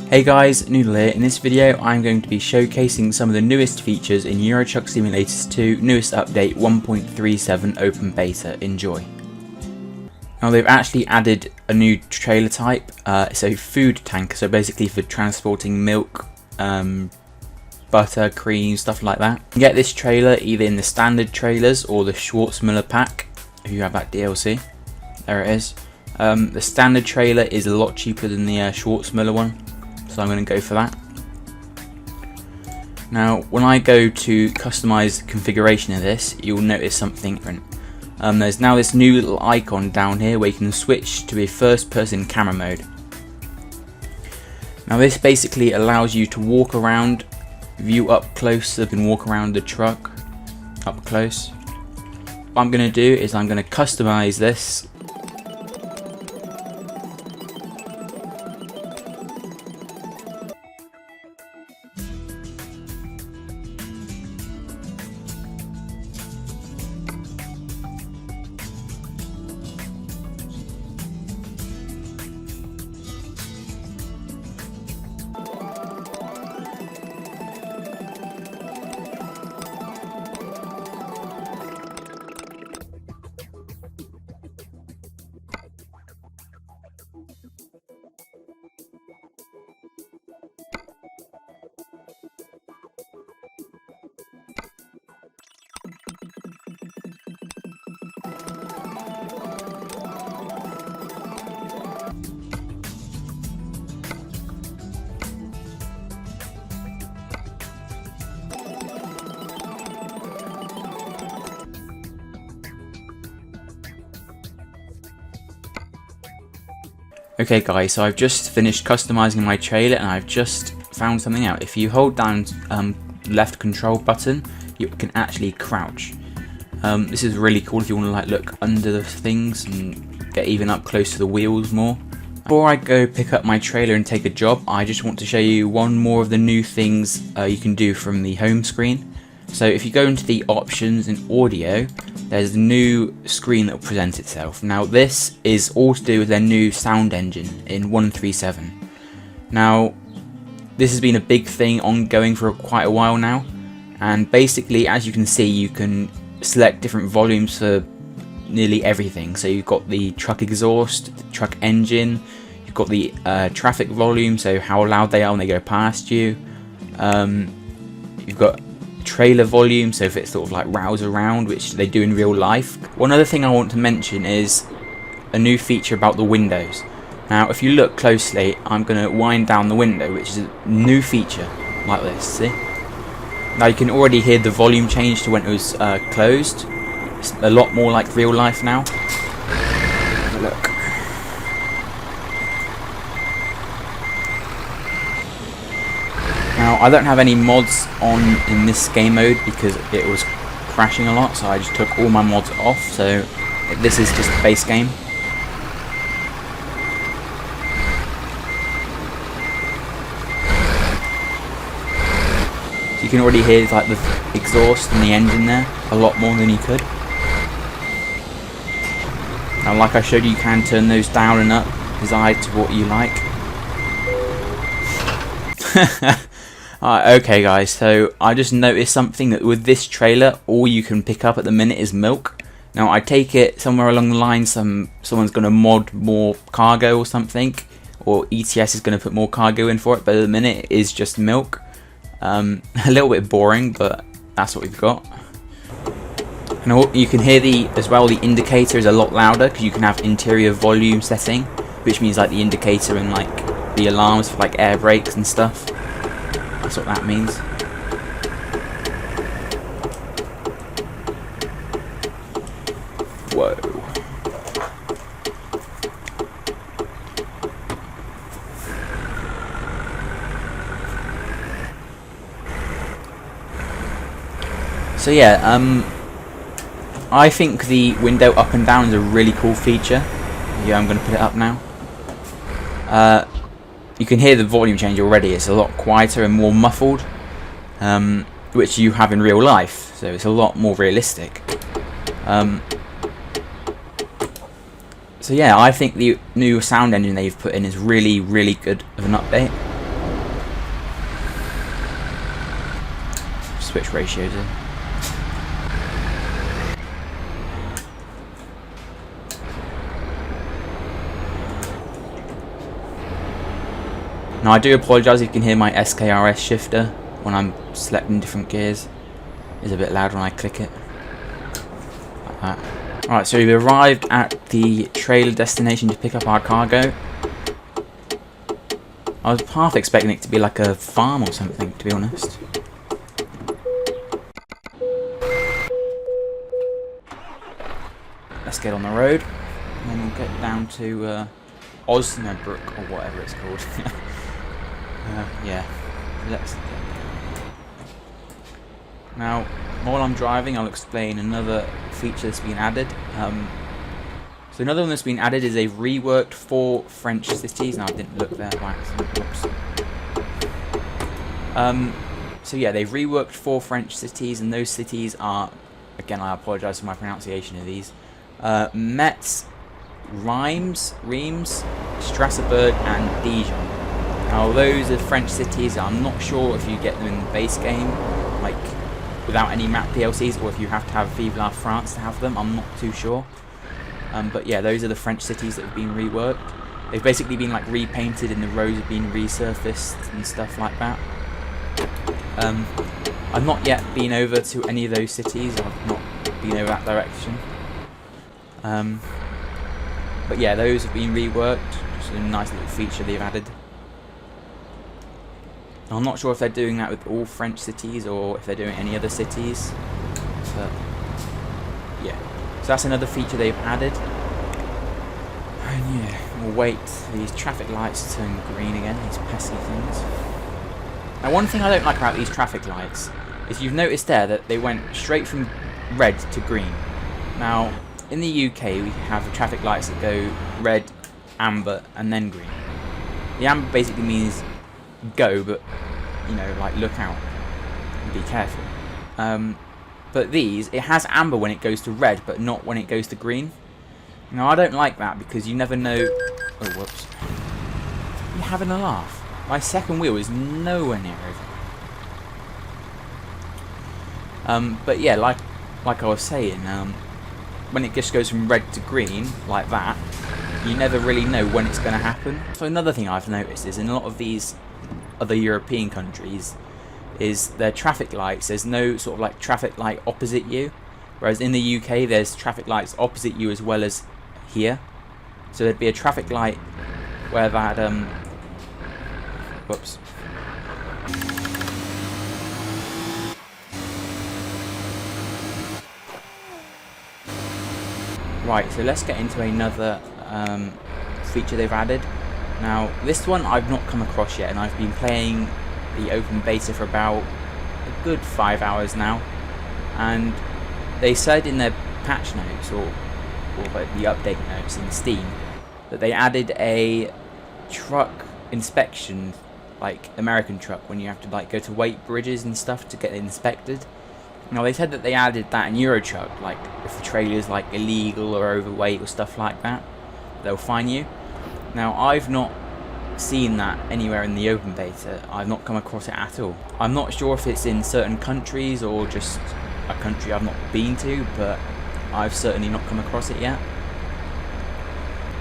Hey guys, Noodle here. In this video I'm going to be showcasing some of the newest features in Euro Truck Simulators 2 newest update 1.37 open beta. Enjoy. Now they've actually added a new trailer type, it's a food tanker, so basically for transporting milk, butter, cream, stuff like that. You can get this trailer either in the standard trailers or the Schwarzmüller pack if you have that DLC. There it is. The standard trailer is a lot cheaper than the Schwarzmüller one, so I'm going to go for that. Now when I go to customize the configuration of this, you'll notice something different. There's now this new little icon down here where you can switch to a first person camera mode. Now this basically allows you to walk around, view up close, so you can walk around the truck up close. What I'm going to do is I'm going to customize this. Okay guys, so I've just finished customizing my trailer and I've just found something out. If you hold down left control button, you can actually crouch. This is really cool if you want to like look under the things and get even up close to the wheels more. Before I go pick up my trailer and take a job, I just want to show you one more of the new things you can do from the home screen. So if you go into the options and audio, there's a new screen that will present itself. Now this is all to do with their new sound engine in 1.37. Now this has been a big thing ongoing for quite a while now, and basically as you can see you can select different volumes for nearly everything. So you've got the truck exhaust, the truck engine, you've got the traffic volume, so how loud they are when they go past you. You've got trailer volume, so if it sort of like rows around, which they do in real life. One other thing I want to mention is a new feature about the windows. Now if you look closely, I'm going to wind down the window, which is a new feature like this, see? Now you can already hear the volume change to when it was closed. It's a lot more like real life now. Have a look. Now I don't have any mods on in this game mode because it was crashing a lot, so I just took all my mods off, so this is just the base game. So you can already hear like the exhaust and the engine there a lot more than you could. Now like I showed you, you can turn those down and up desired to what you like. Okay guys, so I just noticed something that with this trailer all you can pick up at the minute is milk. Now I take it somewhere along the line someone's going to mod more cargo or something, or ETS is going to put more cargo in for it, but at the minute it is just milk. A little bit boring, but that's what we've got. And you can hear as well the indicator is a lot louder because you can have interior volume setting, which means like the indicator and like the alarms for like air brakes and stuff. That's what that means. Whoa. So yeah, I think the window up and down is a really cool feature. Yeah, I'm going to put it up now. You can hear the volume change already. It's a lot quieter and more muffled, which you have in real life, so it's a lot more realistic. So yeah, I think the new sound engine they've put in is really, really good of an update. switch ratios in. Now I do apologise if you can hear my SKRS shifter when I'm selecting different gears. It's a bit loud when I click it. Like that. Alright, so we've arrived at the trailer destination to pick up our cargo. I was half expecting it to be like a farm or something, to be honest. Let's get on the road, and then we'll get down to Osnabrück, or whatever it's called. Yeah, let's get going. Now, while I'm driving, I'll explain another feature that's been added. So another one that's been added is they've reworked 4 French cities. Now I didn't look there by accident. Oops. So yeah, they've reworked 4 French cities, and those cities are, again, I apologise for my pronunciation of these, Metz, Reims, Strasbourg, and Dijon. Now those are French cities. I'm not sure if you get them in the base game, like without any map DLCs, or if you have to have Vive la France to have them. I'm not too sure. But yeah, those are the French cities that have been reworked. They've basically been like repainted, and the roads have been resurfaced and stuff like that. I've not yet been over to any of those cities. I've not been over that direction. But yeah, those have been reworked. Just a nice little feature they've added. I'm not sure if they're doing that with all French cities or if they're doing any other cities. But yeah, so that's another feature they've added. And yeah, we'll wait for these traffic lights to turn green again, these pesky things. Now one thing I don't like about these traffic lights is you've noticed there that they went straight from red to green. Now in the UK we have the traffic lights that go red, amber and then green. The amber basically means go, but you know, like look out and be careful. But these, it has amber when it goes to red, but not when it goes to green. Now I don't like that because you never know. Oh whoops! You're having a laugh. My second wheel is nowhere near over. But yeah, like I was saying, when it just goes from red to green like that, you never really know when it's going to happen. So another thing I've noticed is in a lot of these other European countries is their traffic lights, there's no sort of like traffic light opposite you, whereas in the UK there's traffic lights opposite you as well as here. So there'd be a traffic light where that whoops. Right, so let's get into another feature they've added. Now, this one I've not come across yet, and I've been playing the open beta for about a good 5 hours now. And they said in their patch notes, or the update notes in Steam, that they added a truck inspection, like American truck, when you have to like go to weight bridges and stuff to get it inspected. Now, they said that they added that in Euro Truck, like if the trailer's like illegal or overweight or stuff like that, they'll fine you. Now, I've not seen that anywhere in the open beta. I've not come across it at all. I'm not sure if it's in certain countries or just a country I've not been to, but I've certainly not come across it yet.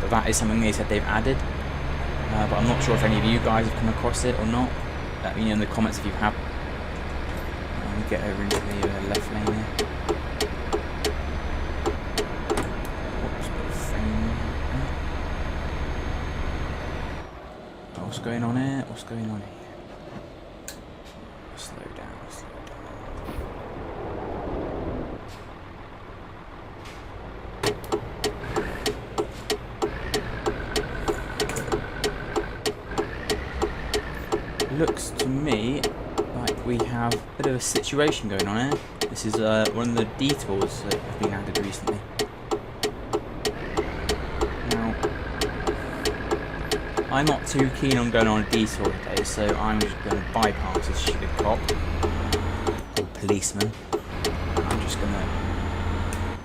But that is something they said they've added. But I'm not sure if any of you guys have come across it or not. Let me know in the comments if you have. Let me get over into the left lane here. What's going on here? What's going on here? Slow down, slow down. Looks to me like we have a bit of a situation going on here. This is one of the detours that have been added recently. I'm not too keen on going on a detour today, so I'm just going to bypass this stupid cop or policeman. I'm just going to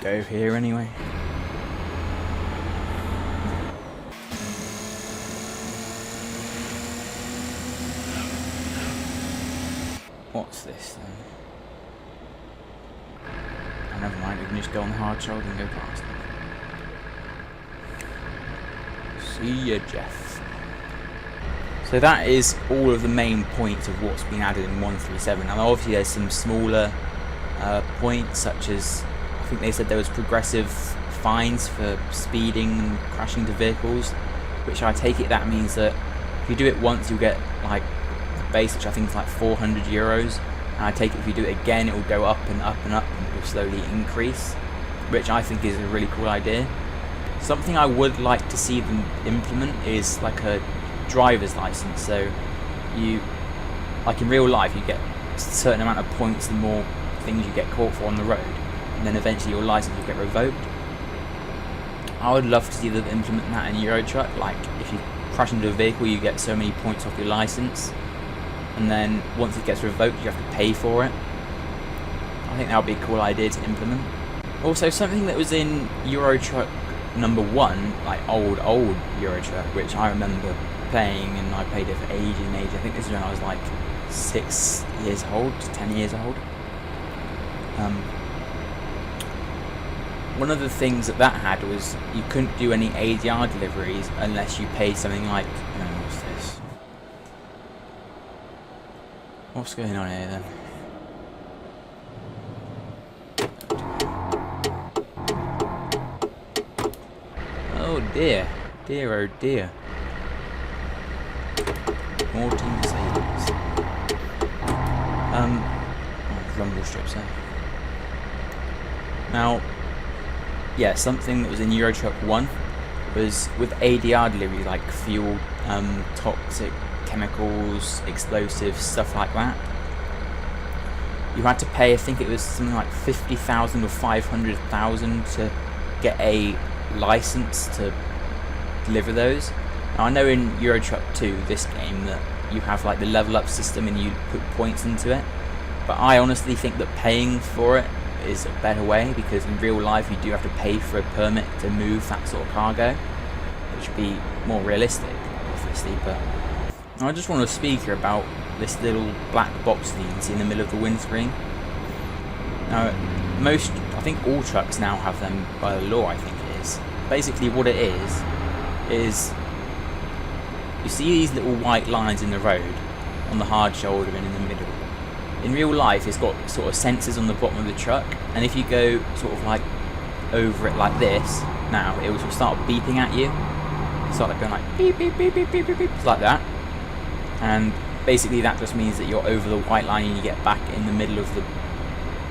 go here anyway. What's this then? Oh, never mind, we can just go on the hard shoulder and go past. See ya, Jeff. So that is all of the main points of what's been added in 137. Now obviously there's some smaller points, such as, I think they said there was progressive fines for speeding and crashing into vehicles, which I take it that means that if you do it once you'll get like the base, which I think is like €400, and I take it if you do it again it will go up and up and up and it will slowly increase, which I think is a really cool idea. Something I would like to see them implement is like a driver's license. So you, like in real life, you get a certain amount of points the more things you get caught for on the road, and then eventually your license will get revoked. I would love to see them implement that in Euro Truck. Like if you crash into a vehicle you get so many points off your license, and then once it gets revoked you have to pay for it. I think that would be a cool idea to implement. Also, something that was in Euro Truck number 1, like old Euro Truck, which I remember playing, and I played it for ages and ages. I think this is when I was like 6 years old to 10 years old. One of the things that had was you couldn't do any ADR deliveries unless you paid something like, what's this? What's going on here then? Oh dear, oh dear. More team savings. Rumble strips there. Now, yeah, something that was in Euro Truck 1 was with ADR delivery, like fuel, toxic chemicals, explosives, stuff like that. You had to pay, I think it was something like 50,000 or 500,000 to get a license to deliver those. Now I know in Euro Truck 2, this game, that you have like the level up system and you put points into it, but I honestly think that paying for it is a better way, because in real life you do have to pay for a permit to move that sort of cargo, which would be more realistic obviously. But I just want to speak here about this little black box that you can see in the middle of the windscreen. Now I think all trucks now have them by law, I think it is. Basically what it is you see these little white lines in the road on the hard shoulder and in the middle. In real life it's got sort of sensors on the bottom of the truck, and if you go sort of like over it like this, now it will sort of start beeping at you. Start like going like beep beep beep beep beep beep beep, like that. And basically that just means that you're over the white line and you get back in the middle of the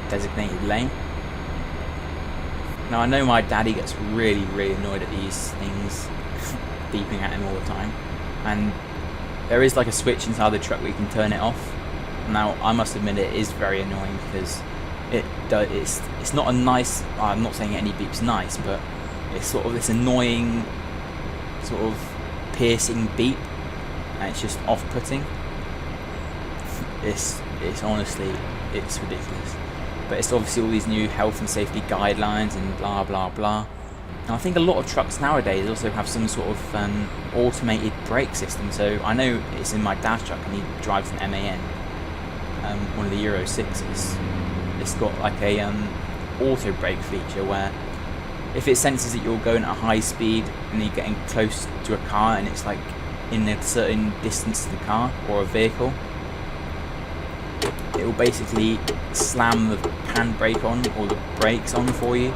designated lane. Now I know my daddy gets really annoyed at these things beeping at him all the time, and there is like a switch inside the truck where you can turn it off. Now I must admit it is very annoying, because it's not a nice, I'm not saying any beep's nice, but it's sort of this annoying sort of piercing beep, and it's just off-putting. It's honestly, it's ridiculous. But it's obviously all these new health and safety guidelines and blah blah blah. And I think a lot of trucks nowadays also have some sort of automated brake system. So I know it's in my dad's truck and he drives an MAN, one of the Euro 6s. It's got like a auto brake feature where if it senses that you're going at a high speed and you're getting close to a car and it's like in a certain distance to the car or a vehicle, it will basically slam the handbrake on or the brakes on for you,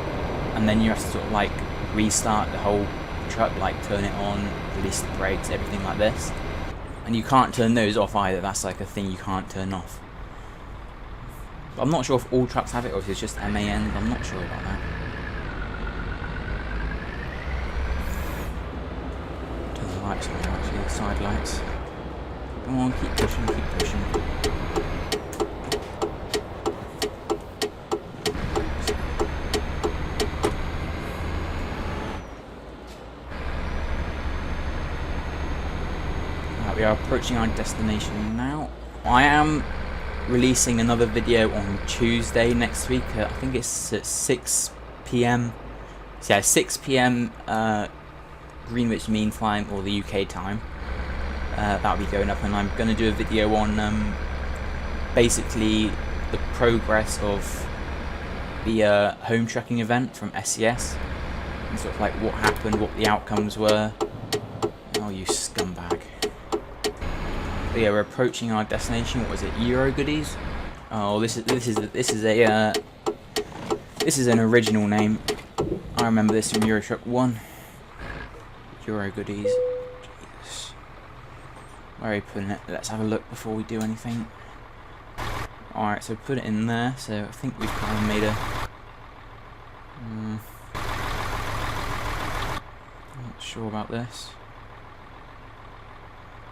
and then you have to sort of like restart the whole truck, like turn it on, release the brakes, everything like this. And you can't turn those off either. That's like a thing you can't turn off. But I'm not sure if all trucks have it or if it's just MAN. I'm not sure about that. Turn the lights on, actually, the side lights. Come on, keep pushing, keep pushing. We are approaching our destination now. I am releasing another video on Tuesday next week. I think it's at 6 PM. So yeah, 6 PM Greenwich Mean Time, or the UK time. That'll be going up, and I'm going to do a video on basically the progress of the home trekking event from SCS, and sort of like what happened, what the outcomes were. Oh, you scumbag. But yeah, we're approaching our destination. What was it? Euro goodies? Oh, this is an original name. I remember this from Euro Truck 1. Euro goodies. Jesus. Where are you putting it? Let's have a look before we do anything. Alright, so put it in there. So I think we've kind of made a... I'm not sure about this.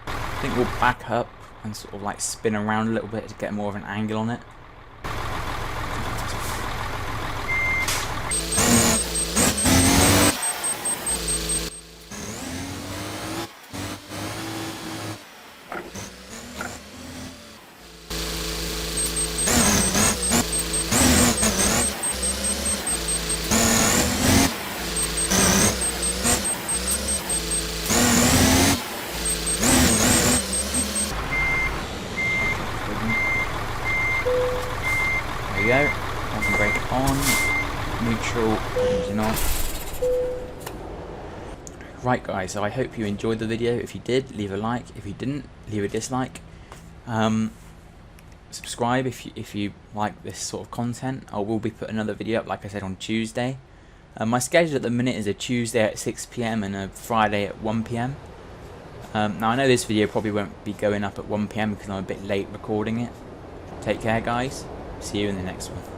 I think we'll back up and sort of like spin around a little bit to get more of an angle on it. There we go. Parking brake on. Neutral. Engine off. Right guys, so I hope you enjoyed the video. If you did, leave a like. If you didn't, leave a dislike. Subscribe if you like this sort of content. I will be putting another video up, like I said, on Tuesday. My schedule at the minute is a Tuesday at 6 PM and a Friday at 1 PM. Now I know this video probably won't be going up at 1 PM because I'm a bit late recording it. Take care guys. See you in the next one.